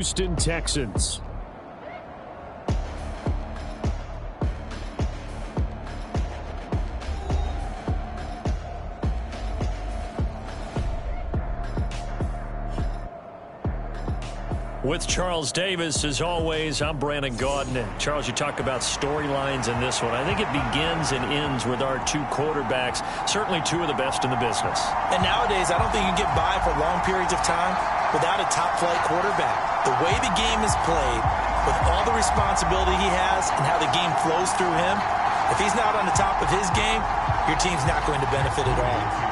Houston Texans. With Charles Davis, as always, I'm Brandon Gaudin. And Charles, you talk about storylines in this one. I think it begins and ends with our two quarterbacks, certainly two of the best in the business. And nowadays, I don't think you can get by for long periods of time without a top-flight quarterback. The way the game is played, with all the responsibility he has and how the game flows through him, if he's not on the top of his game, your team's not going to benefit at all.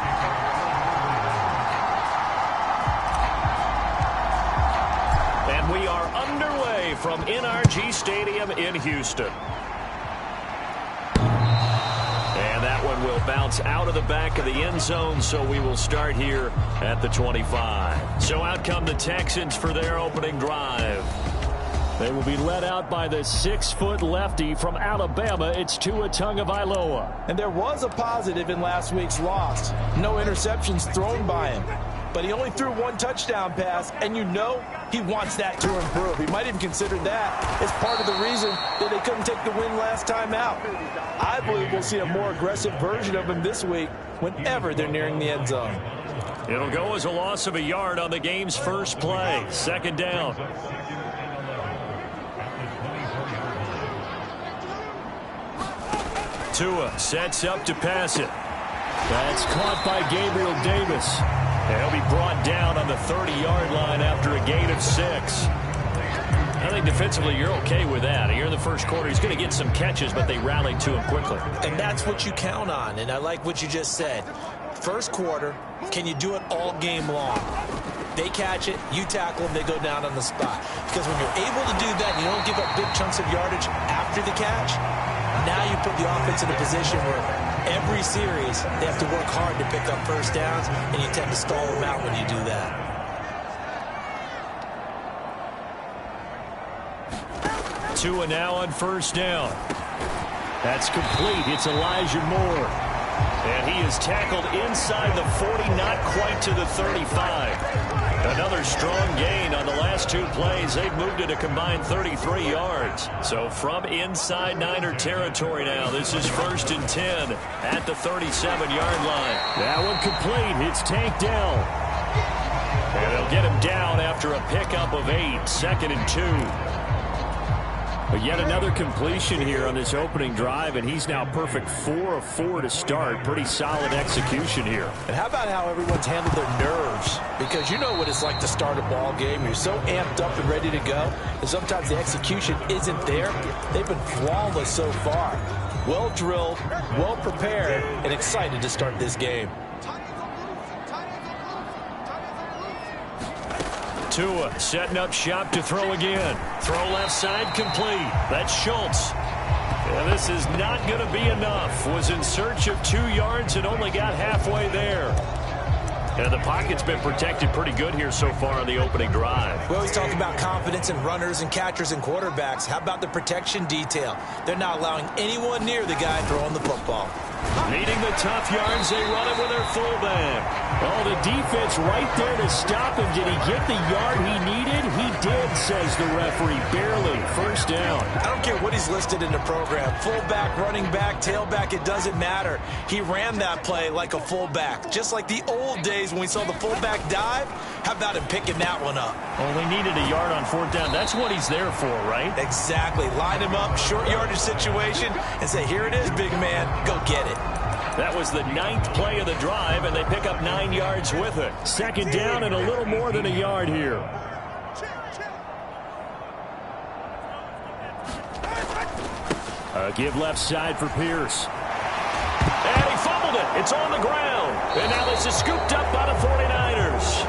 We are underway from NRG Stadium in Houston. And that one will bounce out of the back of the end zone, so we will start here at the 25. So out come the Texans for their opening drive. They will be led out by the 6-foot lefty from Alabama. It's Tua Tagovailoa. And there was a positive in last week's loss. No interceptions thrown by him. But he only threw one touchdown pass, and you know he wants that to improve. He might even consider that as part of the reason that they couldn't take the win last time out. I believe we'll see a more aggressive version of him this week whenever they're nearing the end zone. It'll go as a loss of a yard on the game's first play. Second down. Tua sets up to pass it. That's caught by Gabriel Davis. And he'll be brought down on the 30-yard line after a gain of 6. I think defensively you're okay with that. Here in the first quarter, he's going to get some catches, but they rallied to him quickly. And that's what you count on, and I like what you just said. First quarter, can you do it all game long? They catch it, you tackle them, they go down on the spot. Because when you're able to do that and you don't give up big chunks of yardage after the catch, now you put the offense in a position where every series, they have to work hard to pick up first downs, and you tend to stall them out when you do that. Tua now on first down. That's complete. It's Elijah Moore. And he is tackled inside the 40, not quite to the 35. Another strong gain on the last two plays. They've moved it a combined 33 yards. So from inside Niner territory now, this is 1st and 10 at the 37-yard line. That one complete. It's tanked down. And they'll get him down after a pickup of 8. 2nd and 2. But yet another completion here on this opening drive, and he's now perfect 4 of 4 to start. Pretty solid execution here. And how about how everyone's handled their nerves? Because you know what it's like to start a ball game. You're so amped up and ready to go, and sometimes the execution isn't there. They've been flawless so far. Well drilled, well prepared, and excited to start this game. Tua setting up shop to throw again. Throw left side complete. That's Schultz. And this is not going to be enough. Was in search of 2 yards and only got halfway there. And the pocket's been protected pretty good here so far on the opening drive. We always talk about confidence in runners and catchers and quarterbacks. How about the protection detail? They're not allowing anyone near the guy throwing the football. Needing the tough yards, they run it with their fullback. Oh, the defense right there to stop him. Did he get the yard he needed? He did, says the referee. Barely. First down. I don't care what he's listed in the program. Fullback, running back, tailback, it doesn't matter. He ran that play like a fullback. Just like the old days when we saw the fullback dive. How about him picking that one up? Only needed a yard on 4th down. That's what he's there for, right? Exactly. Line him up, short yardage situation, and say, here it is, big man. Go get it. That was the 9th play of the drive, and they pick up 9 yards with it. 2nd down and a little more than a yard here. Give left side for Pierce. And he fumbled it. It's on the ground. And now this is scooped up by the 49ers.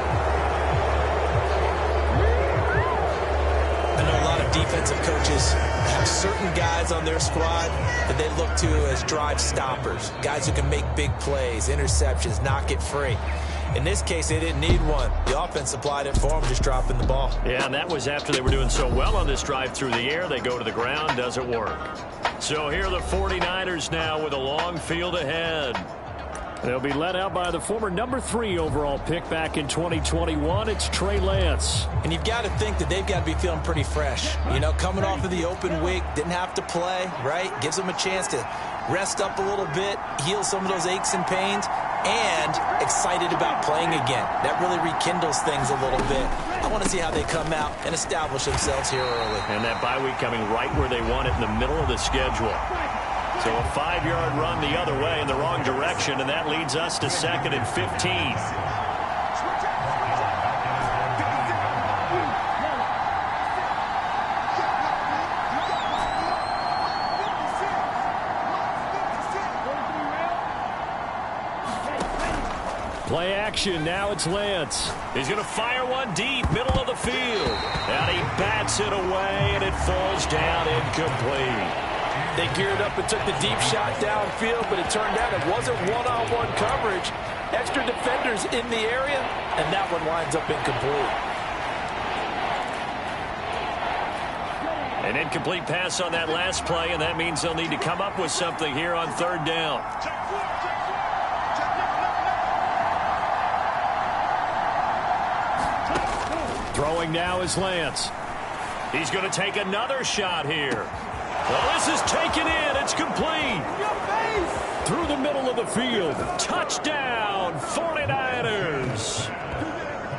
I know a lot of defensive coaches have certain guys on their squad that they look to as drive stoppers, guys who can make big plays, interceptions, knock it free. In this case, they didn't need one. The offense supplied it for them, just dropping the ball. Yeah, and that was after they were doing so well on this drive through the air. They go to the ground, doesn't work. So here are the 49ers now with a long field ahead. They'll be led out by the former #3 overall pick back in 2021. It's Trey Lance. And you've got to think that they've got to be feeling pretty fresh. You know, coming off of the open week, didn't have to play, right? Gives them a chance to rest up a little bit, heal some of those aches and pains, and excited about playing again. That really rekindles things a little bit. I want to see how they come out and establish themselves here early. And that bye week coming right where they want it, in the middle of the schedule. So a 5-yard run the other way in the wrong direction, and that leads us to 2nd and 15. Play action, now it's Lance. He's going to fire one deep, middle of the field. And he bats it away, and it falls down incomplete. They geared up and took the deep shot downfield, but it turned out it wasn't one-on-one coverage. Extra defenders in the area, and that one winds up incomplete. An incomplete pass on that last play, and that means they'll need to come up with something here on 3rd down. Throwing now is Lance. He's going to take another shot here. Well, this is taken in. It's complete. Through the middle of the field. Touchdown, 49ers.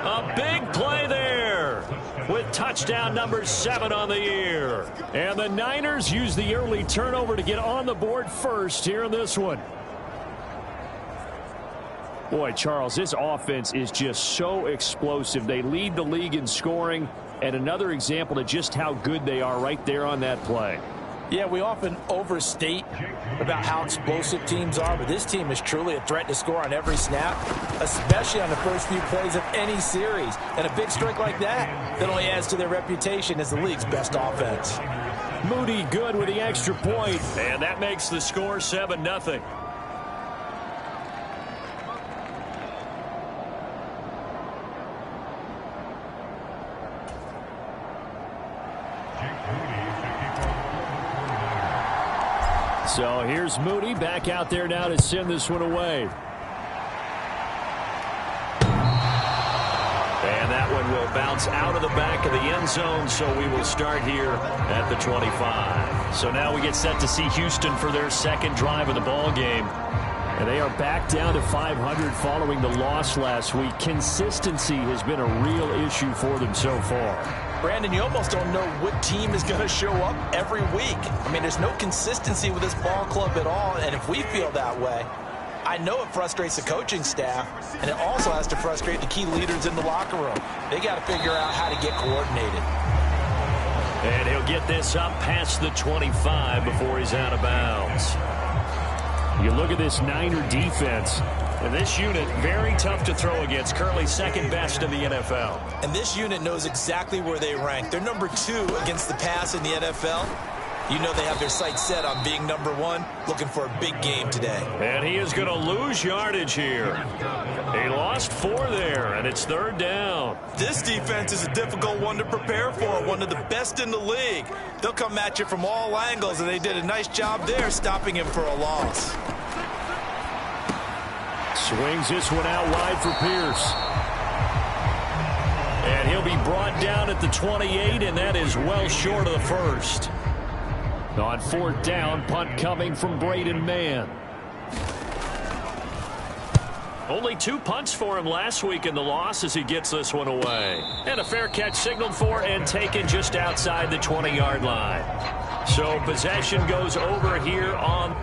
A big play there with touchdown number 7 on the year. And the Niners use the early turnover to get on the board first here in this one. Boy, Charles, this offense is just so explosive. They lead the league in scoring, and another example of just how good they are right there on that play. Yeah, we often overstate about how explosive teams are, but this team is truly a threat to score on every snap, especially on the first few plays of any series. And a big strike like that only adds to their reputation as the league's best offense. Moody good with the extra point, and that makes the score 7-0. So here's Moody back out there now to send this one away. And that one will bounce out of the back of the end zone, so we will start here at the 25. So now we get set to see Houston for their second drive of the ball game. And they are back down to 500 following the loss last week. Consistency has been a real issue for them so far. Brandon, you almost don't know what team is going to show up every week. I mean, there's no consistency with this ball club at all, and if we feel that way, I know it frustrates the coaching staff, and it also has to frustrate the key leaders in the locker room. They got to figure out how to get coordinated. And he'll get this up past the 25 before he's out of bounds. You look at this Niner defense. And this unit, very tough to throw against, currently 2nd best in the NFL. And this unit knows exactly where they rank. They're number 2 against the pass in the NFL. You know they have their sights set on being number 1, looking for a big game today. And he is going to lose yardage here. He lost 4 there, and it's 3rd down. This defense is a difficult one to prepare for, one of the best in the league. They'll come at you from all angles, and they did a nice job there stopping him for a loss. Swings this one out wide for Pierce. And he'll be brought down at the 28, and that is well short of the first. On 4th down, punt coming from Braden Mann. Only 2 punts for him last week in the loss as he gets this one away. And a fair catch signaled for and taken just outside the 20-yard line. So possession goes over here on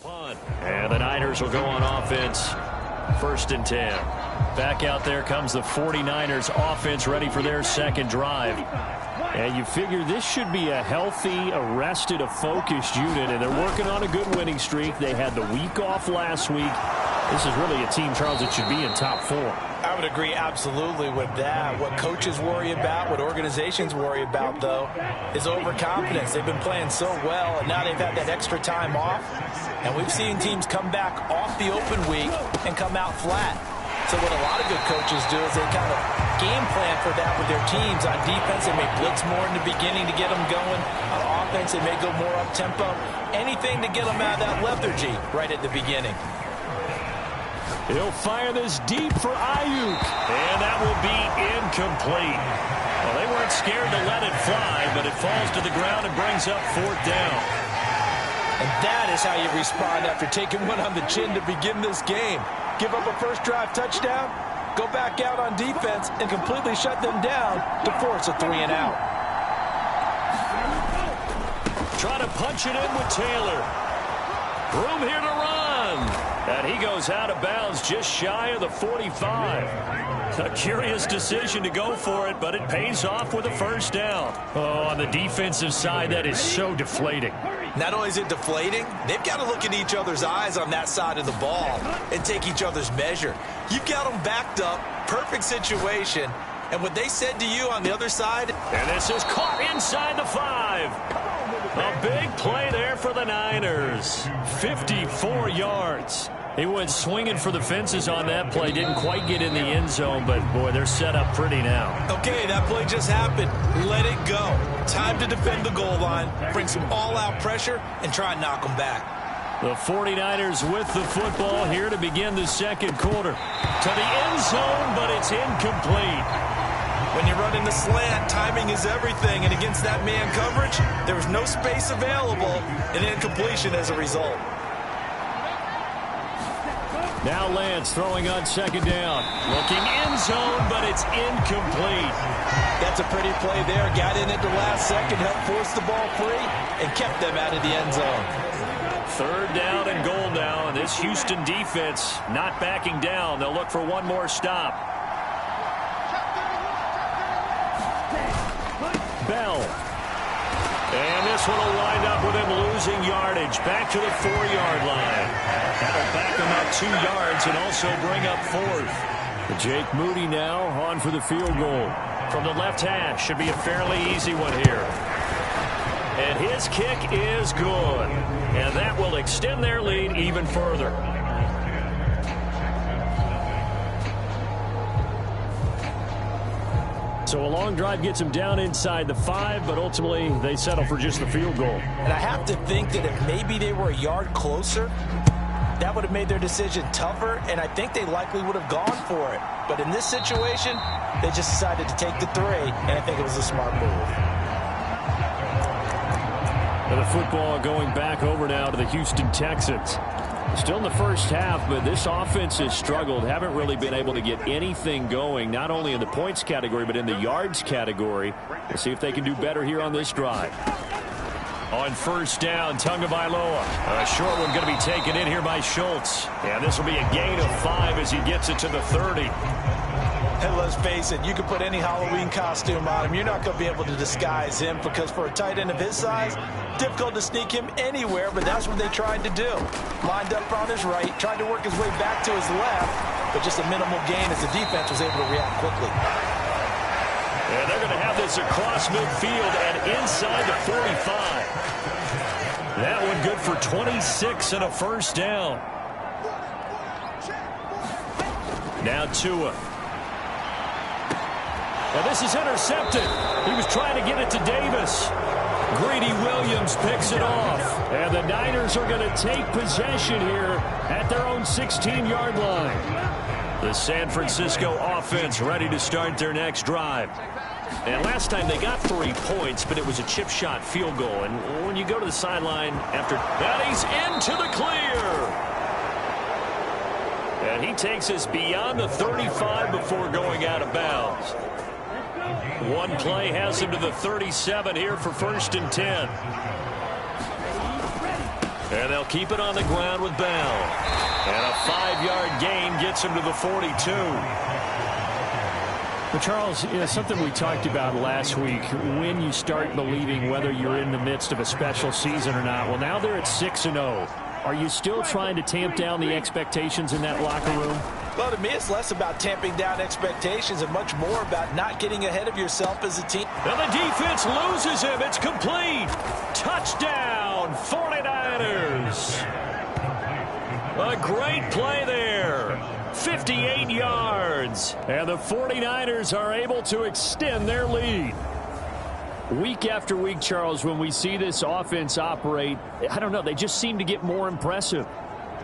punt. And the Niners will go on offense. 1st and 10. Back out there comes the 49ers offense ready for their second drive. And you figure this should be a healthy, arrested, a focused unit, and they're working on a good winning streak. They had the week off last week. This is really a team, Charles, that should be in top 4. I would agree absolutely with that. What coaches worry about, what organizations worry about, though, is overconfidence. They've been playing so well, and now they've had that extra time off. And we've seen teams come back off the open week and come out flat. So what a lot of good coaches do is they kind of game plan for that with their teams. On defense, they may blitz more in the beginning to get them going. On offense, they may go more up-tempo. Anything to get them out of that lethargy right at the beginning. He'll fire this deep for Ayuk, and that will be incomplete. Well, they weren't scared to let it fly, but it falls to the ground and brings up 4th down. And that is how you respond after taking one on the chin to begin this game. Give up a first drive touchdown, go back out on defense, and completely shut them down to force a 3-and-out. Try to punch it in with Taylor. Room here to run. And he goes out of bounds just shy of the 45. A curious decision to go for it, but it pays off with a first down. Oh, on the defensive side, that is so deflating. Not only is it deflating, they've got to look in each other's eyes on that side of the ball and take each other's measure. You've got them backed up, perfect situation, and what they said to you on the other side. And this is caught inside the 5. A big play there for the Niners. 54 yards. He went swinging for the fences on that play. Didn't quite get in the end zone, but, boy, they're set up pretty now. Okay, that play just happened. Let it go. Time to defend the goal line, bring some all-out pressure, and try and knock them back. The 49ers with the football here to begin the second quarter. To the end zone, but it's incomplete. When you're running the slant, timing is everything, and against that man coverage, there was no space available, and incompletion as a result. Now Lance throwing on second down. Looking end zone, but it's incomplete. That's a pretty play there. Got in at the last second, helped force the ball free, and kept them out of the end zone. 3rd down and goal now, and this Houston defense not backing down. They'll look for one more stop. Bell. And this one will wind up with him losing yardage. Back to the 4-yard line. That'll back him up 2 yards and also bring up 4th. Jake Moody now on for the field goal. From the left hash, should be a fairly easy one here. And his kick is good. And that will extend their lead even further. So a long drive gets them down inside the 5, but ultimately they settle for just the field goal. And I have to think that if maybe they were a yard closer, that would have made their decision tougher, and I think they likely would have gone for it. But in this situation, they just decided to take the 3, and I think it was a smart move. And the football going back over now to the Houston Texans. Still in the first half, but this offense has struggled. Haven't really been able to get anything going, not only in the points category, but in the yards category. We'll see if they can do better here on this drive. On first down, Tagovailoa. A short one going to be taken in here by Schultz. And this will be a gain of 5 as he gets it to the 30. And let's face it, you can put any Halloween costume on him. You're not going to be able to disguise him because for a tight end of his size, difficult to sneak him anywhere, but that's what they tried to do. Lined up on his right, tried to work his way back to his left, but just a minimal gain as the defense was able to react quickly. And they're going to have this across midfield and inside the 45. That one good for 26 and a first down. Now Tua. Well, this is intercepted. He was trying to get it to Davis. Greedy Williams picks it off. And the Niners are going to take possession here at their own 16-yard line. The San Francisco offense ready to start their next drive. And last time they got 3 points, but it was a chip shot field goal. And when you go to the sideline after that, he's into the clear. And he takes us beyond the 35 before going out of bounds. One play has him to the 37 here for 1st and 10. And they'll keep it on the ground with Bell. And a 5-yard gain gets him to the 42. But Charles, something we talked about last week, when you start believing whether you're in the midst of a special season or not. Well, now they're at 6-0. Are you still trying to tamp down the expectations in that locker room? Well, to me, it's less about tamping down expectations and much more about not getting ahead of yourself as a team. And the defense loses him. It's complete. Touchdown, 49ers. A great play there. 58 yards. And the 49ers are able to extend their lead. Week after week, Charles, when we see this offense operate, I don't know, they just seem to get more impressive.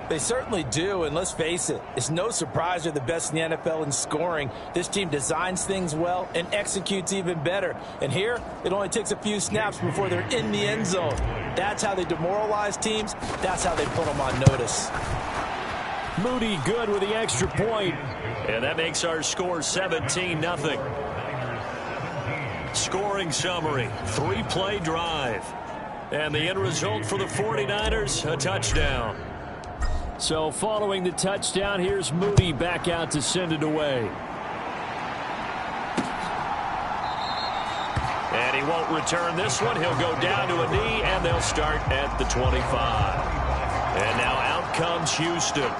They certainly do, and let's face it, it's no surprise they're the best in the NFL in scoring. This team designs things well and executes even better. And here, it only takes a few snaps before they're in the end zone. That's how they demoralize teams. That's how they put them on notice. Moody good with the extra point. And that makes our score 17-0. Scoring summary, 3-play drive. And the end result for the 49ers, a touchdown. So following the touchdown, here's Moody back out to send it away. And he won't return this one. He'll go down to a knee, and they'll start at the 25. And now out comes Houston.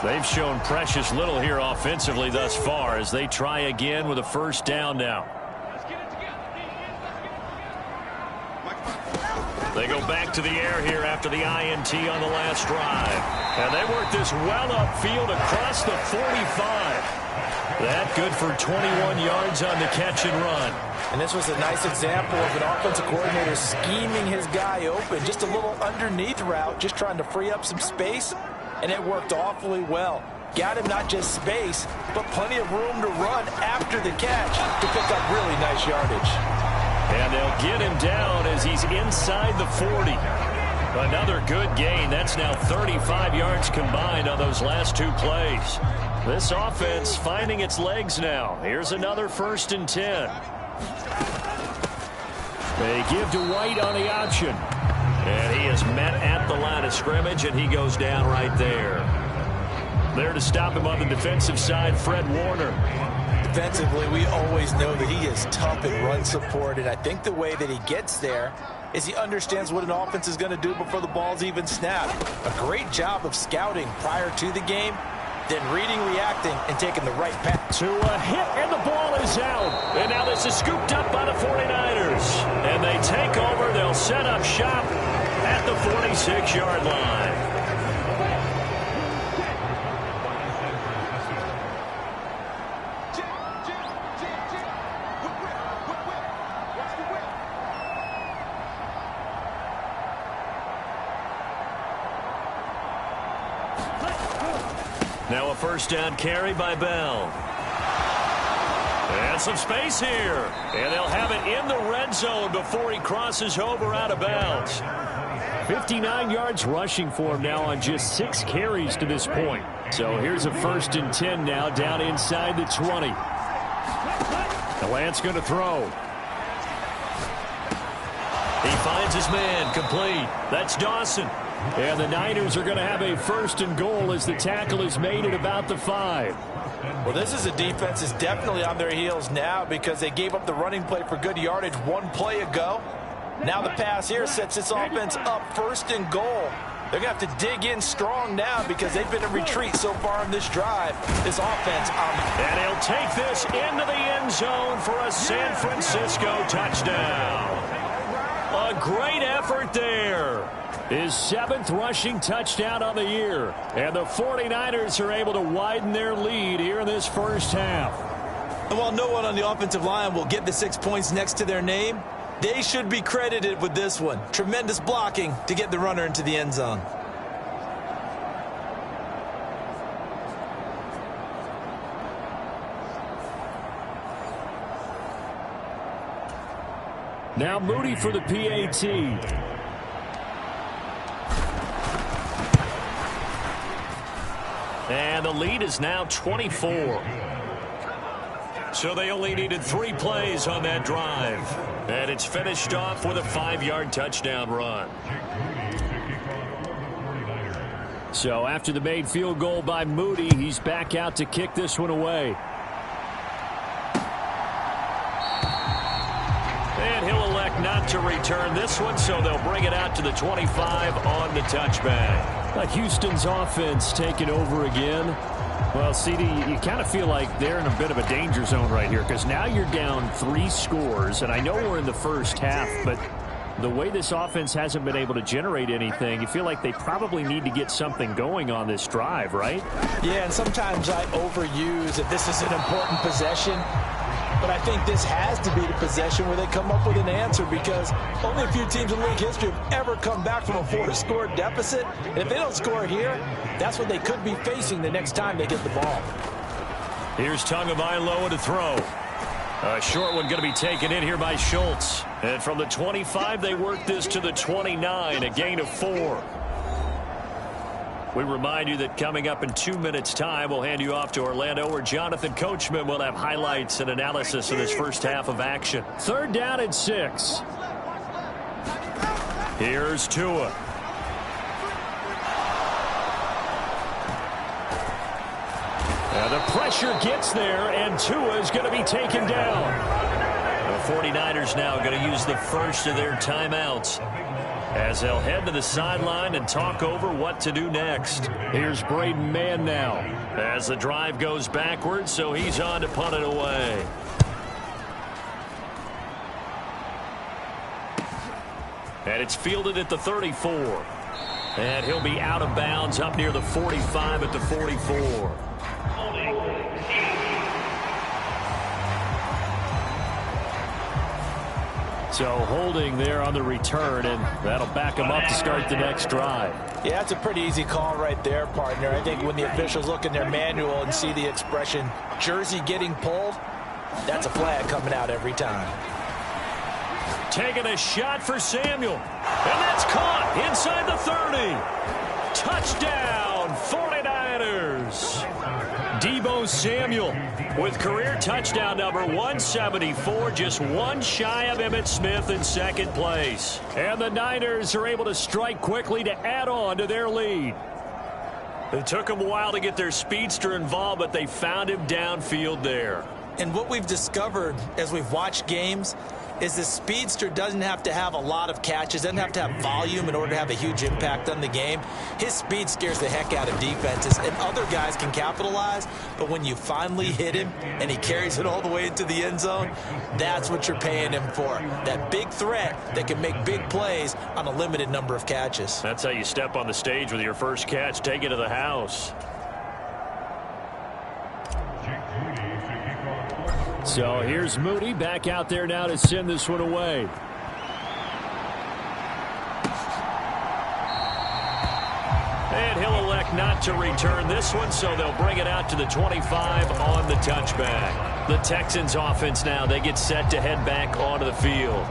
They've shown precious little here offensively thus far as they try again with a first down now. They go back to the air here after the INT on the last drive. And they work this well upfield across the 45. That good for 21 yards on the catch and run. And this was a nice example of an offensive coordinator scheming his guy open. Just a little underneath route, just trying to free up some space. And it worked awfully well. Got him not just space, but plenty of room to run after the catch to pick up really nice yardage. And they'll get him down as he's inside the 40. Another good gain. That's now 35 yards combined on those last two plays. This offense finding its legs now. Here's another 1st and 10. They give to White on the option. And he is met at the line of scrimmage, and he goes down right there. There to stop him on the defensive side, Fred Warner. Defensively, we always know that he is tough in run support, and I think the way that he gets there is he understands what an offense is going to do before the ball's even snapped. A great job of scouting prior to the game, then reading, reacting, and taking the right pass. To a hit, and the ball is out. And now this is scooped up by the 49ers. And they take over. They'll set up shop at the 46-yard line. Now a first down carry by Bell. And some space here. And they'll have it in the red zone before he crosses over out of bounds. 59 yards rushing for him now on just 6 carries to this point. So here's a 1st and 10 now down inside the 20. Lance going to throw. He finds his man complete. That's Dawson. And the Niners are going to have a 1st and goal as the tackle is made at about the 5. Well, this is a defense that's definitely on their heels now because they gave up the running play for good yardage one play ago. Now the pass here sets this offense up 1st and goal. They're going to have to dig in strong now because they've been in retreat so far in this drive. This offense. And he'll take this into the end zone for a San Francisco touchdown. A great effort there. His 7th rushing touchdown on the year. And the 49ers are able to widen their lead here in this first half. And while no one on the offensive line will get the 6 points next to their name, they should be credited with this one. Tremendous blocking to get the runner into the end zone. Now Moody for the PAT. And the lead is now 24. So they only needed 3 plays on that drive. And it's finished off with a 5-yard touchdown run. So after the made field goal by Moody, he's back out to kick this one away. And he'll elect not to return this one, so they'll bring it out to the 25 on the touchback. Houston's offense taking over again. Well, CD, you kind of feel like they're in a bit of a danger zone right here because now you're down 3 scores, and I know we're in the first half, but the way this offense hasn't been able to generate anything, you feel like they probably need to get something going on this drive, right? Yeah, and sometimes I overuse that this is an important possession, but I think this has to be the possession where they come up with an answer because only a few teams in league history have ever come back from a 4-score deficit. And if they don't score here, that's what they could be facing the next time they get the ball. Here's Tagovailoa to throw. A short one going to be taken in here by Schultz. And from the 25, they work this to the 29, a gain of 4. We remind you that coming up in 2 minutes' time, we'll hand you off to Orlando, where Jonathan Coachman will have highlights and analysis of this first half of action. 3rd down and 6. Here's Tua. The pressure gets there, and Tua is going to be taken down. The 49ers now going to use the first of their timeouts as they'll head to the sideline and talk over what to do next. Here's Braden Mann now as the drive goes backwards, so he's on to punt it away. And it's fielded at the 34. And he'll be out of bounds up near the 45 at the 44. So holding there on the return, and that'll back him up to start the next drive. Yeah, that's a pretty easy call right there, partner. I think when the officials look in their manual and see the expression jersey getting pulled, that's a flag coming out every time. Taking a shot for Samuel. And that's caught inside the 30. Touchdown, 49ers. Deebo Samuel with career touchdown number 174, just one shy of Emmitt Smith in second place. And the Niners are able to strike quickly to add on to their lead. It took them a while to get their speedster involved, but they found him downfield there. And what we've discovered as we've watched games is the speedster doesn't have to have a lot of catches, doesn't have to have volume in order to have a huge impact on the game. His speed scares the heck out of defenses, and other guys can capitalize, but when you finally hit him and he carries it all the way into the end zone, that's what you're paying him for. That big threat that can make big plays on a limited number of catches. That's how you step on the stage with your first catch, take it to the house. So here's Moody back out there now to send this one away. And he'll elect not to return this one, so they'll bring it out to the 25 on the touchback. The Texans offense now, they get set to head back onto the field.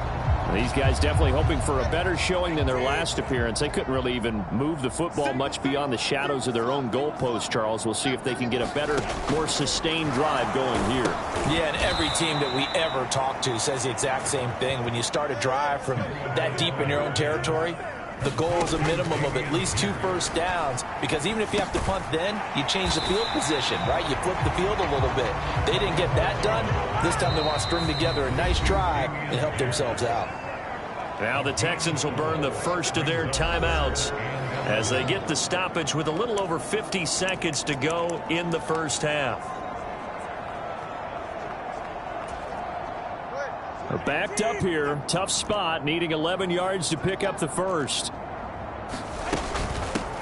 These guys definitely hoping for a better showing than their last appearance. They couldn't really even move the football much beyond the shadows of their own goalpost, Charles. We'll see if they can get a better, more sustained drive going here. Yeah, and every team that we ever talk to says the exact same thing. When you start a drive from that deep in your own territory, the goal is a minimum of at least 2 first downs, because even if you have to punt then, you change the field position, right? You flip the field a little bit. They didn't get that done. This time they want to string together a nice drive and help themselves out. Now the Texans will burn the first of their timeouts as they get the stoppage with a little over 50 seconds to go in the first half. They're backed up here. Tough spot, needing 11 yards to pick up the first.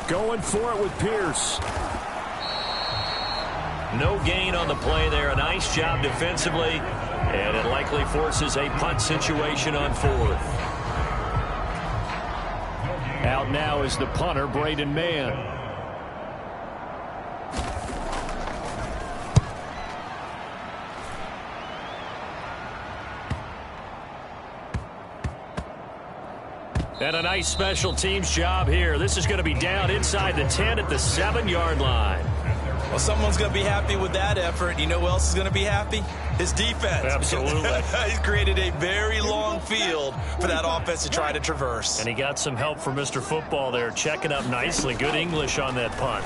Going for it with Pierce. No gain on the play there. A nice job defensively, and it likely forces a punt situation on 4th. Out now is the punter, Braden Mann. And a nice special teams job here. This is going to be down inside the 10 at the 7-yard line. Well, someone's going to be happy with that effort. You know who else is going to be happy? His defense. Absolutely. He's created a very long field for that offense to try to traverse. And he got some help from Mr. Football there, checking up nicely. Good English on that punt.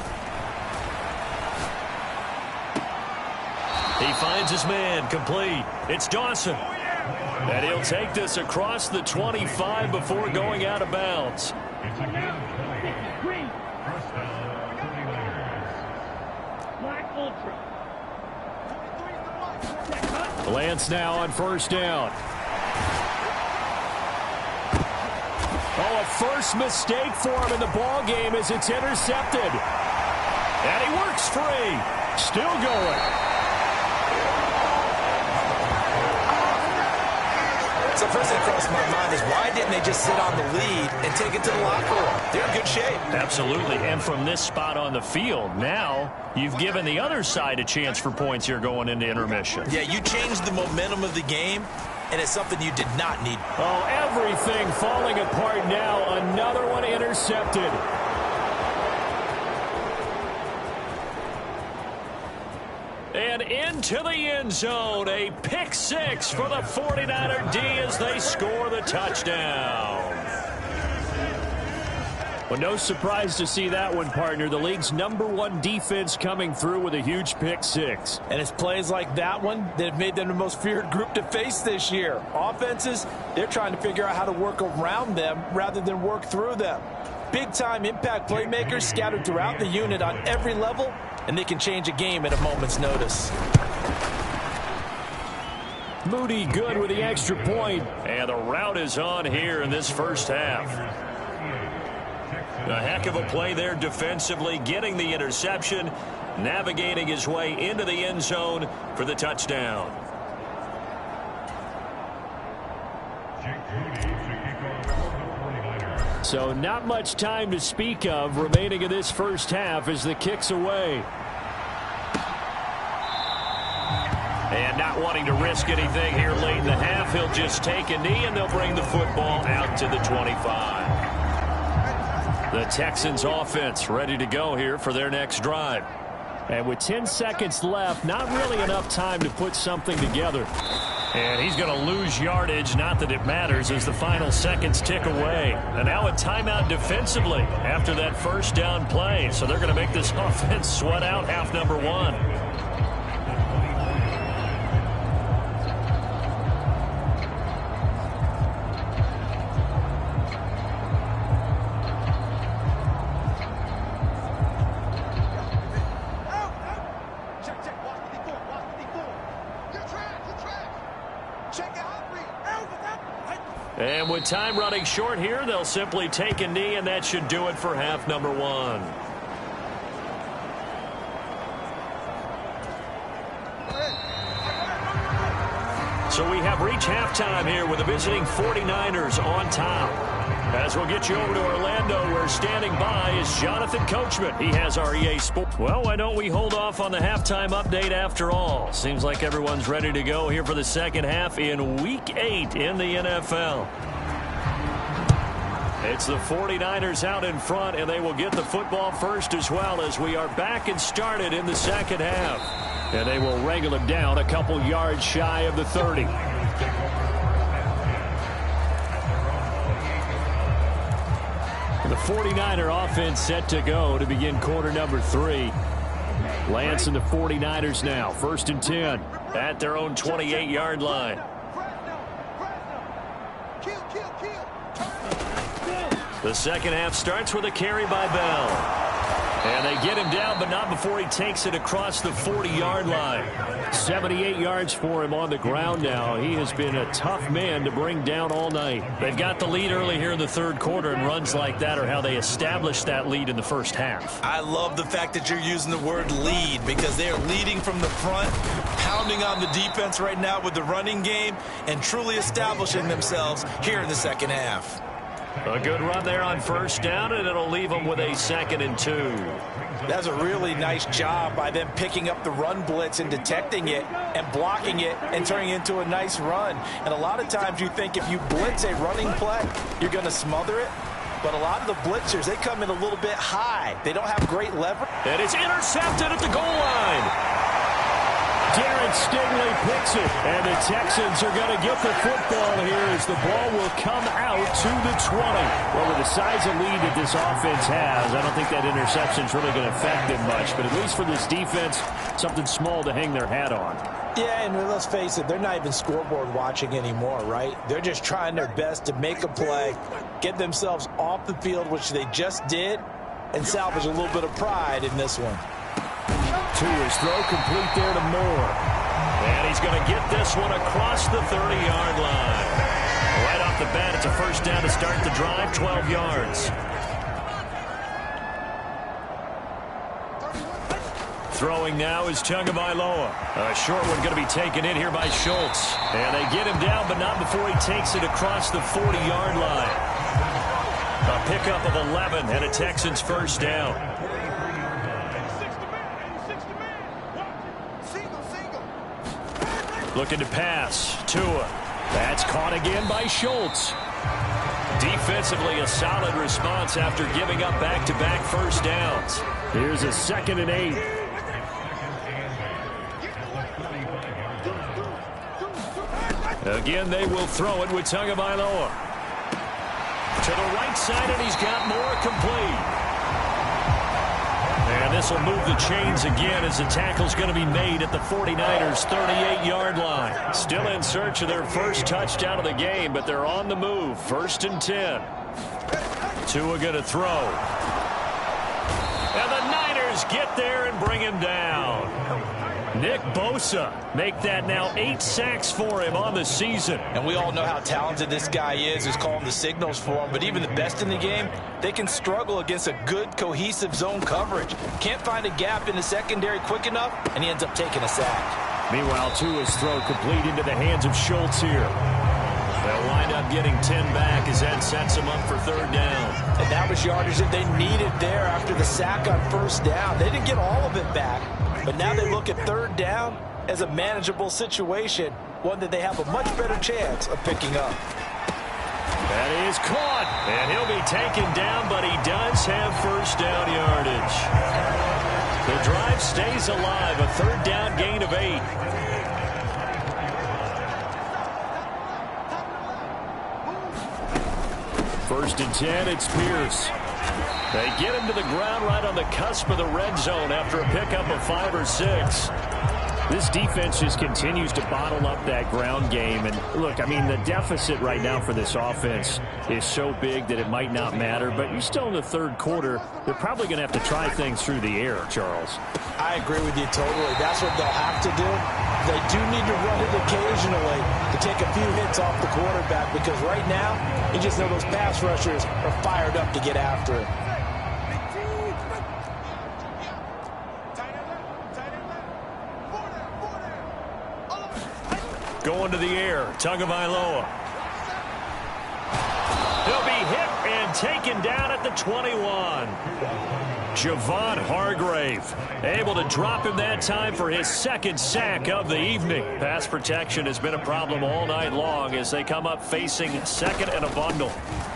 He finds his man, complete. It's Dawson. And he'll take this across the 25 before going out of bounds. Lance now on first down. Oh, a first mistake for him in the ball game as it's intercepted. And he works free. Still going. So first thing across my mind is why didn't they just sit on the lead and take it to the locker room? They're in good shape. Absolutely. And from this spot on the field, now you've given the other side a chance for points here going into intermission. Yeah, you changed the momentum of the game, and it's something you did not need. Oh, everything falling apart now. Another one intercepted. And into the end zone, a pick six for the 49er D as they score the touchdown. Well, no surprise to see that one, partner. The league's #1 defense coming through with a huge pick six. And it's plays like that one that have made them the most feared group to face this year. Offenses, they're trying to figure out how to work around them rather than work through them. Big-time impact playmakers scattered throughout the unit on every level, and they can change a game at a moment's notice. Moody good with the extra point. And the route is on here in this first half. A heck of a play there defensively, getting the interception, navigating his way into the end zone for the touchdown. So not much time to speak of remaining in this first half as the kick's away. And not wanting to risk anything here late in the half, he'll just take a knee and they'll bring the football out to the 25. The Texans offense ready to go here for their next drive. And with 10 seconds left, not really enough time to put something together. And he's going to lose yardage, not that it matters, as the final seconds tick away. And now a timeout defensively after that first down play. So they're going to make this offense sweat out half number one. And with time running short here, they'll simply take a knee, and that should do it for half number one. So we have reached halftime here with the visiting 49ers on top. As we'll get you over to Orlando, where standing by is Jonathan Coachman. He has our EA Sports. Well, why don't we hold off on the halftime update after all? Seems like everyone's ready to go here for the second half in Week 8 in the NFL. It's the 49ers out in front, and they will get the football first as well as we are back and started in the second half. And they will wrangle him down a couple yards shy of the 30. The 49er offense set to go to begin quarter number 3. Lance and the 49ers now. 1st and 10 at their own 28-yard line. The second half starts with a carry by Bell. And they get him down, but not before he takes it across the 40-yard line. 78 yards for him on the ground now. He has been a tough man to bring down all night. They've got the lead early here in the third quarter, and runs like that are how they established that lead in the first half. I love the fact that you're using the word lead, because they're leading from the front, pounding on the defense right now with the running game, and truly establishing themselves here in the second half. A good run there on first down, and it'll leave them with a 2nd and 2. That's a really nice job by them picking up the run blitz and detecting it and blocking it and turning it into a nice run. And a lot of times you think if you blitz a running play, you're going to smother it. But a lot of the blitzers, they come in a little bit high. They don't have great leverage. And it's intercepted at the goal line. Derrick and Stingley picks it. And the Texans are going to get the football here as the ball will come out to the 20. Well, with the size of lead that this offense has, I don't think that interception is really going to affect them much. But at least for this defense, something small to hang their hat on. Yeah, and let's face it, they're not even scoreboard watching anymore, right? They're just trying their best to make a play, get themselves off the field, which they just did, and salvage a little bit of pride in this one. To his throw, complete there to Moore. And he's going to get this one across the 30-yard line. Right off the bat, it's a first down to start the drive, 12 yards. Throwing now is Tagovailoa. A short one going to be taken in here by Schultz. And they get him down, but not before he takes it across the 40-yard line. A pickup of 11 and a Texans first down. Looking to pass. Tua. That's caught again by Schultz. Defensively, a solid response after giving up back-to-back first downs. Here's a 2nd and 8. Again, they will throw it with Tagovailoa. To the right side, and he's got more complete. And this will move the chains again as the tackle's going to be made at the 49ers' 38-yard line. Still in search of their first touchdown of the game, but they're on the move. 1st and 10. Tua going to throw. And the Niners get there and bring him down. Nick Bosa make that now 8 sacks for him on the season. And we all know how talented this guy is who's calling the signals for him. But even the best in the game, they can struggle against a good, cohesive zone coverage. Can't find a gap in the secondary quick enough, and he ends up taking a sack. Meanwhile, Tua's throw complete into the hands of Schultz here. They'll wind up getting 10 back as that sets them up for 3rd down. And that was yardage that they needed there after the sack on 1st down. They didn't get all of it back. But now they look at 3rd down as a manageable situation, one that they have a much better chance of picking up. That is caught, and he'll be taken down, but he does have first down yardage. The drive stays alive, a 3rd down gain of 8. First and 10, it's Pierce. They get him to the ground right on the cusp of the red zone after a pickup of 5 or 6. This defense just continues to bottle up that ground game. And look, I mean, the deficit right now for this offense is so big that it might not matter. But you're still in the 3rd quarter. They're probably going to have to try things through the air, Charles. I agree with you totally. That's what they'll have to do. They do need to run it occasionally to take a few hits off the quarterback, because right now, you just know those pass rushers are fired up to get after it. Going to the air, Tagovailoa. He'll be hit and taken down at the 21. Javon Hargrave able to drop him that time for his 2nd sack of the evening. Pass protection has been a problem all night long as they come up facing 2nd and a bundle.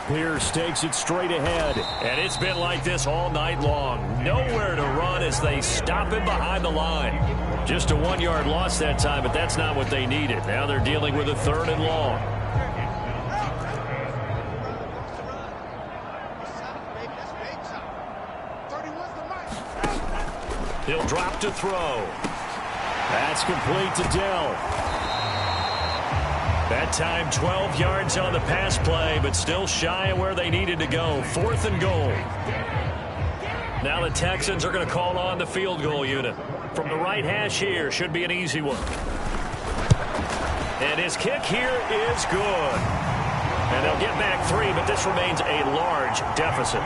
Pierce takes it straight ahead, and it's been like this all night long. Nowhere to run as they stop him behind the line. Just a 1-yard loss that time, but that's not what they needed. Now they're dealing with a 3rd and long. He'll drop to throw. That's complete to Dell. That time 12 yards on the pass play, but still shy of where they needed to go. 4th and goal. Now the Texans are going to call on the field goal unit. From the right hash here, should be an easy one. And his kick here is good. And they'll get back 3, but this remains a large deficit.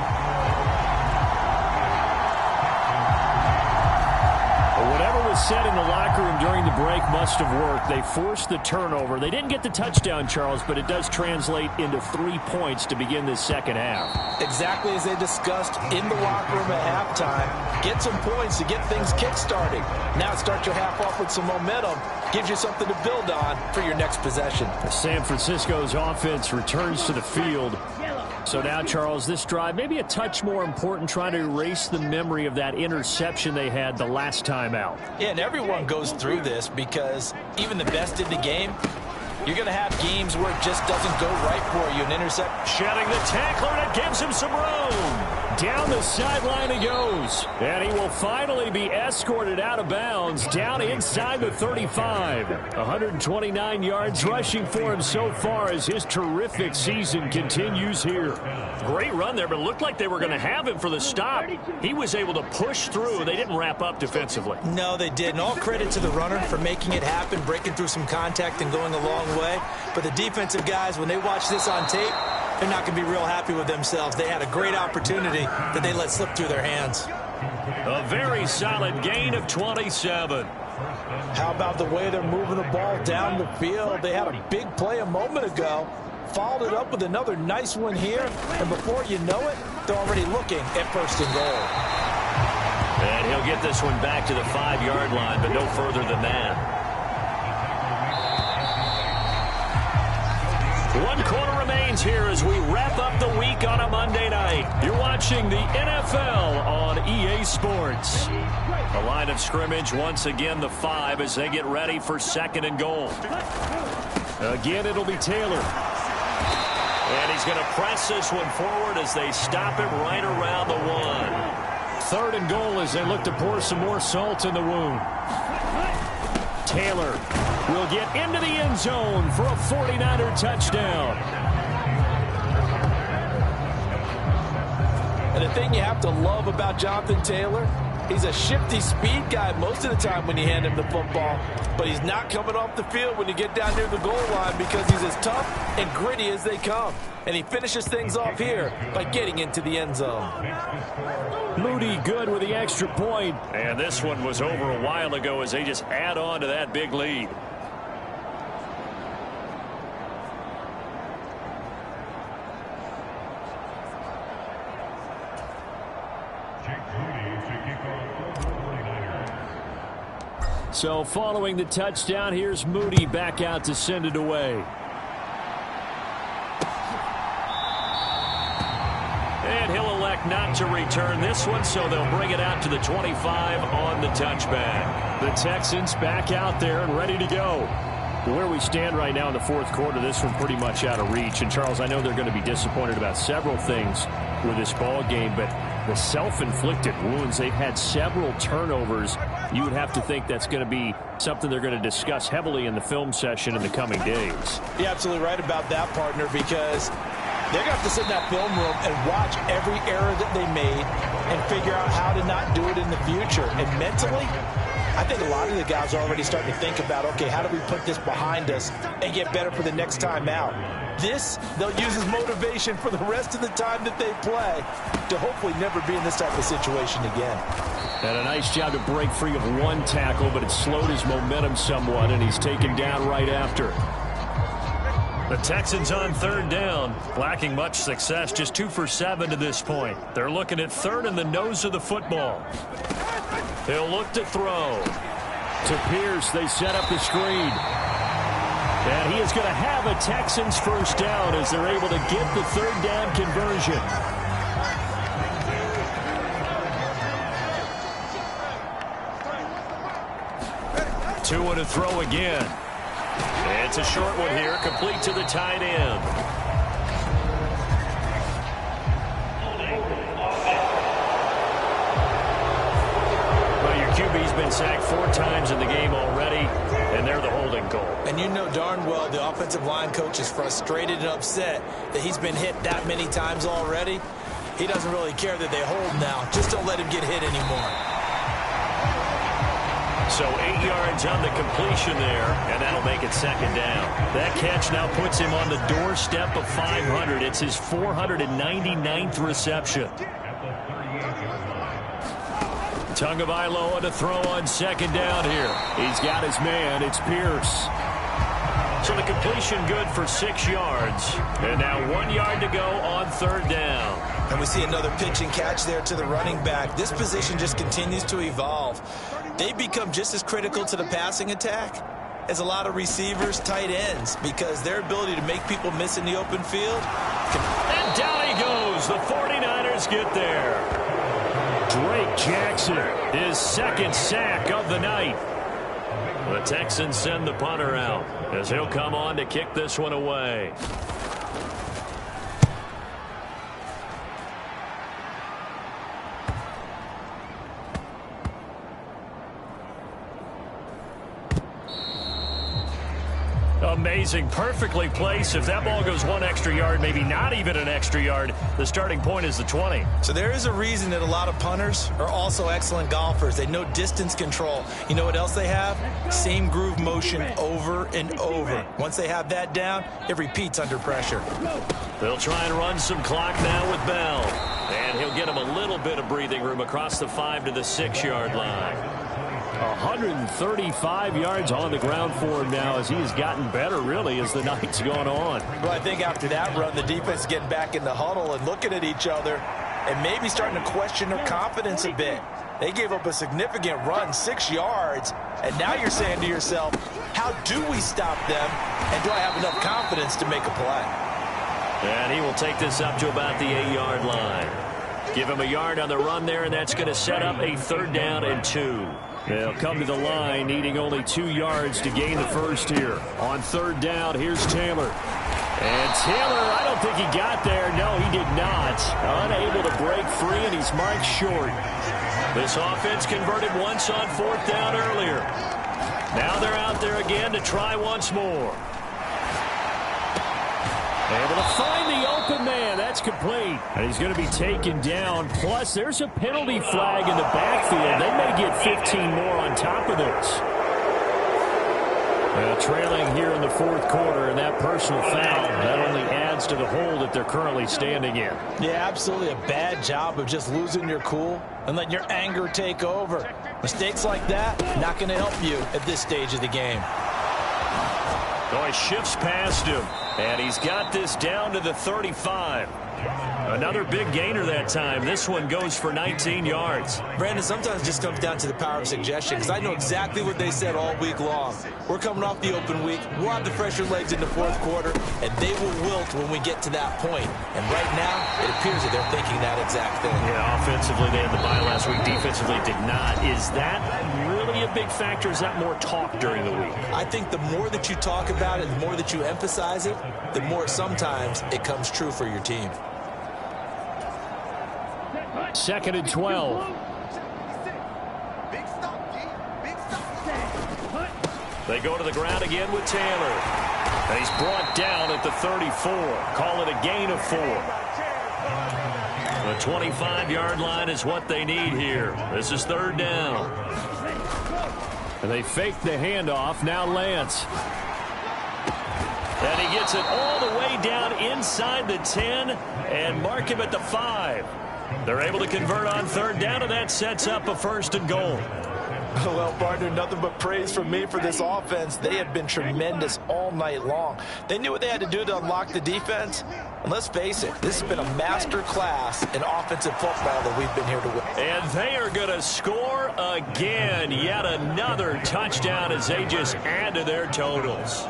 Whatever was said in the locker room during the break must have worked. They forced the turnover. They didn't get the touchdown, Charles, but it does translate into 3 points to begin this 2nd half. Exactly as they discussed in the locker room at halftime. Get some points to get things kick-started. Now start your half off with some momentum. Gives you something to build on for your next possession. San Francisco's offense returns to the field. So now, Charles, this drive maybe a touch more important, trying to erase the memory of that interception they had the last time out. Yeah, and everyone goes through this because even the best in the game, you're going to have games where it just doesn't go right for you. An intercept. Shedding the tackler, and it gives him some room. Down the sideline he goes. And he will finally be escorted out of bounds down inside the 35. 129 yards rushing for him so far as his terrific season continues here. Great run there, but it looked like they were going to have him for the stop. He was able to push through. They didn't wrap up defensively. No, they didn't. All credit to the runner for making it happen, breaking through some contact and going a long way. But the defensive guys, when they watch this on tape, they're not going to be real happy with themselves. They had a great opportunity that they let slip through their hands. A very solid gain of 27. How about the way they're moving the ball down the field? They had a big play a moment ago, followed it up with another nice one here, and before you know it, they're already looking at 1st and goal. And he'll get this one back to the 5-yard line, but no further than that. 1 quarter remains here as we wrap up the week on a Monday night. You're watching the NFL on EA Sports. The line of scrimmage once again the 5 as they get ready for 2nd and goal. Again, it'll be Taylor. And he's going to press this one forward as they stop him right around the 1. 3rd and goal as they look to pour some more salt in the wound. Taylor will get into the end zone for a 49er touchdown. And the thing you have to love about Jonathan Taylor, he's a shifty speed guy most of the time when you hand him the football. But he's not coming off the field when you get down near the goal line because he's as tough and gritty as they come. And he finishes things off here by getting into the end zone. Moody good with the extra point. And this one was over a while ago as they just add on to that big lead. So following the touchdown, here's Moody back out to send it away. And he'll elect not to return this one, so they'll bring it out to the 25 on the touchback. The Texans back out there and ready to go. Where we stand right now in the 4th quarter, this one pretty much out of reach. And, Charles, I know they're going to be disappointed about several things with this ball game, but the self-inflicted wounds, they've had several turnovers. You would have to think that's going to be something they're going to discuss heavily in the film session in the coming days. You're absolutely right about that, partner, because they're going to have to sit in that film room and watch every error that they made and figure out how to not do it in the future. And mentally, I think a lot of the guys are already starting to think about, okay, how do we put this behind us and get better for the next time out? This, they'll use as motivation for the rest of the time that they play to hopefully never be in this type of situation again. And a nice job to break free of one tackle, but it slowed his momentum somewhat, and he's taken down right after. The Texans on 3rd down, lacking much success, just 2 for 7 to this point. They're looking at 3rd and the nose of the football. They'll look to throw. To Pierce, they set up the screen. And he is going to have a Texans first down as they're able to get the 3rd down conversion. Two and a throw again. It's a short one here, complete to the tight end. Well, your QB's been sacked 4 times in the game already, and they're the holding goal. And you know darn well the offensive line coach is frustrated and upset that he's been hit that many times already. He doesn't really care that they hold now. Just don't let him get hit anymore. So 8 yards on the completion there, and that'll make it 2nd down. That catch now puts him on the doorstep of 500. It's his 499th reception. Tagovailoa to throw on 2nd down here. He's got his man. It's Pierce. So the completion good for 6 yards. And now 1 yard to go on 3rd down. And we see another pitch and catch there to the running back. This position just continues to evolve. They become just as critical to the passing attack as a lot of receivers, tight ends, because their ability to make people miss in the open field. And down he goes. The 49ers get there. Drake Jackson, his second sack of the night. The Texans send the punter out as he'll come on to kick this one away. Amazing, perfectly placed. If that ball goes one extra yard, maybe not even an extra yard, the starting point is the 20. So there is a reason that a lot of punters are also excellent golfers. They know distance control. You know what else they have? Same groove motion over and over. Once they have that down, it repeats under pressure. They'll try and run some clock now with Bell. And he'll get him a little bit of breathing room across the 5 to the 6-yard line. 135 yards on the ground for him now as he has gotten better, really, as the night's gone on. Well, I think after that run, the defense is getting back in the huddle and looking at each other and maybe starting to question their confidence a bit. They gave up a significant run, 6 yards, and now you're saying to yourself, how do we stop them, and do I have enough confidence to make a play? And he will take this up to about the 8-yard line. Give him a yard on the run there, and that's going to set up a 3rd down and 2. They'll come to the line needing only 2 yards to gain the first here. On 3rd down, here's Taylor. And Taylor, I don't think he got there. No, he did not. Unable to break free, and he's marked short. This offense converted once on 4th down earlier. Now they're out there again to try once more. Able to find the open man. That's complete. And he's going to be taken down. Plus, there's a penalty flag in the backfield. They may get 15 more on top of this. Well, trailing here in the 4th quarter, and that personal foul, that only adds to the hole that they're currently standing in. Yeah, absolutely a bad job of just losing your cool and letting your anger take over. Mistakes like that, not going to help you at this stage of the game. Oh, he shifts past him, and he's got this down to the 35. Another big gainer that time. This one goes for 19 yards. Brandon, sometimes it just comes down to the power of suggestion, because I know exactly what they said all week long. We're coming off the open week. We'll have the fresher legs in the 4th quarter, and they will wilt when we get to that point. And right now, it appears that they're thinking that exact thing. Yeah, offensively, they had the bye last week. Defensively, did not. Is that really a big factor? Is that more talk during the week? I think the more that you talk about it, the more that you emphasize it, the more sometimes it comes true for your team. 2nd and 12. They go to the ground again with Taylor. And he's brought down at the 34. Call it a gain of 4. The 25-yard line is what they need here. This is 3rd down. And they fake the handoff. Now Lance. And he gets it all the way down inside the 10 and mark him at the 5. They're able to convert on 3rd down, and that sets up a 1st and goal. Well, partner, nothing but praise from me for this offense. They have been tremendous all night long. They knew what they had to do to unlock the defense. And let's face it, this has been a master class in offensive football that we've been here to win. And they are going to score again. Yet another touchdown as they just add to their totals.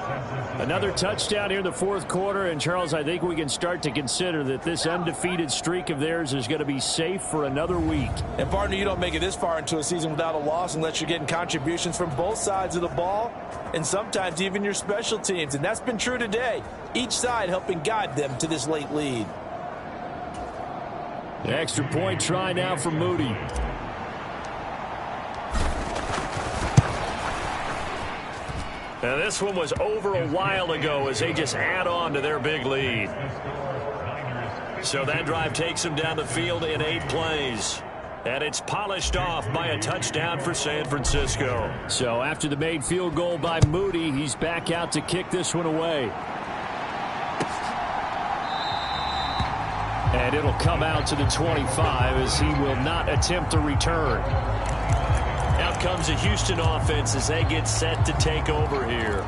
Another touchdown here in the 4th quarter. And, Charles, I think we can start to consider that this undefeated streak of theirs is going to be safe for another week. And, partner, you don't make it this far into a season without a loss unless you're getting contributions from both sides of the ball and sometimes even your special teams. And that's been true today. Each side helping guide them to this late lead. The extra point try now for Moody. Now this one was over a while ago as they just add on to their big lead. So that drive takes them down the field in 8 plays. And it's polished off by a touchdown for San Francisco. So after the made field goal by Moody, he's back out to kick this one away. And it'll come out to the 25 as he will not attempt to return. Out comes the Houston offense as they get set to take over here.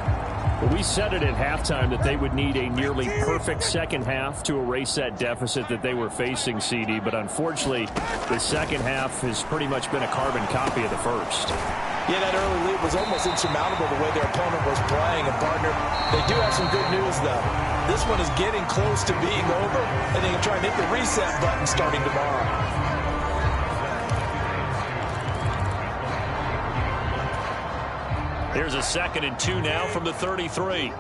Well, we said it at halftime that they would need a nearly perfect second half to erase that deficit that they were facing, CD. But unfortunately, the second half has pretty much been a carbon copy of the first. Yeah, that early lead was almost insurmountable the way their opponent was playing. And, partner, they do have some good news, though. This one is getting close to being over, and they can try and hit the reset button starting tomorrow. Here's a 2nd and 2 now from the 33.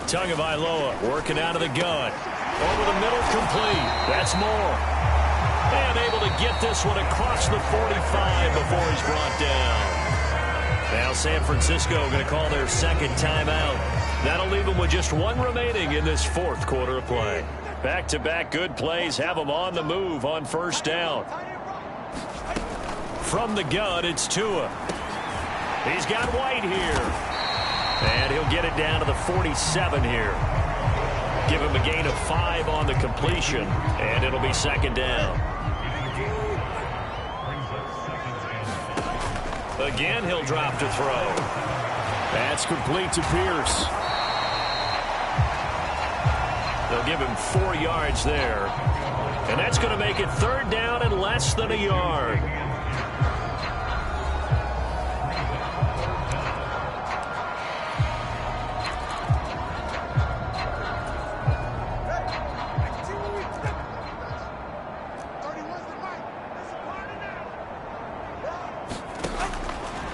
Tagovailoa working out of the gun. Over the middle, complete. That's Moore. And able to get this one across the 45 before he's brought down. Now San Francisco going to call their 2nd timeout. That'll leave them with just 1 remaining in this 4th quarter of play. Back-to-back good plays have them on the move on 1st down. From the gun, it's Tua. He's got White here. And he'll get it down to the 47 here. Give him a gain of 5 on the completion, and it'll be 2nd down. Again, he'll drop to throw. That's complete to Pierce. They'll give him 4 yards there. And that's going to make it 3rd down and less than a yard.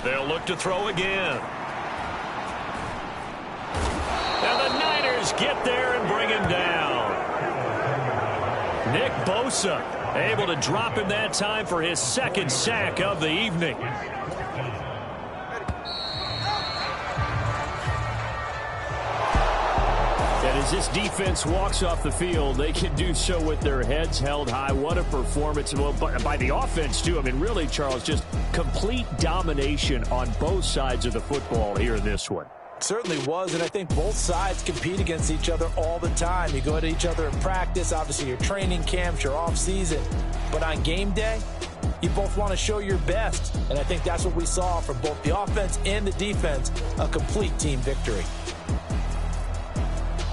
They'll look to throw again. And the Niners get there and bring him down. Nick Bosa able to drop him that time for his 2nd sack of the evening. And as this defense walks off the field, they can do so with their heads held high. What a performance. Well, by the offense, too. I mean, really, Charles, just complete domination on both sides of the football here in this one. Certainly was, and I think both sides compete against each other all the time. You go at each other in practice, obviously your training camps, your off-season. But on game day, you both want to show your best. And I think that's what we saw from both the offense and the defense, a complete team victory.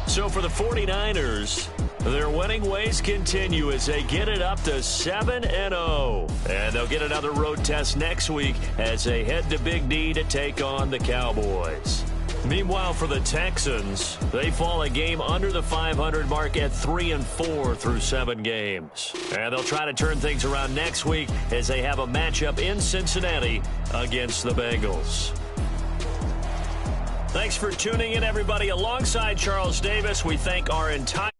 So for the 49ers, their winning ways continue as they get it up to 7-0. And they'll get another road test next week as they head to Big D to take on the Cowboys. Meanwhile, for the Texans, they fall a game under the 500 mark at 3-4 through 7 games. And they'll try to turn things around next week as they have a matchup in Cincinnati against the Bengals. Thanks for tuning in, everybody. Alongside Charles Davis, we thank our entire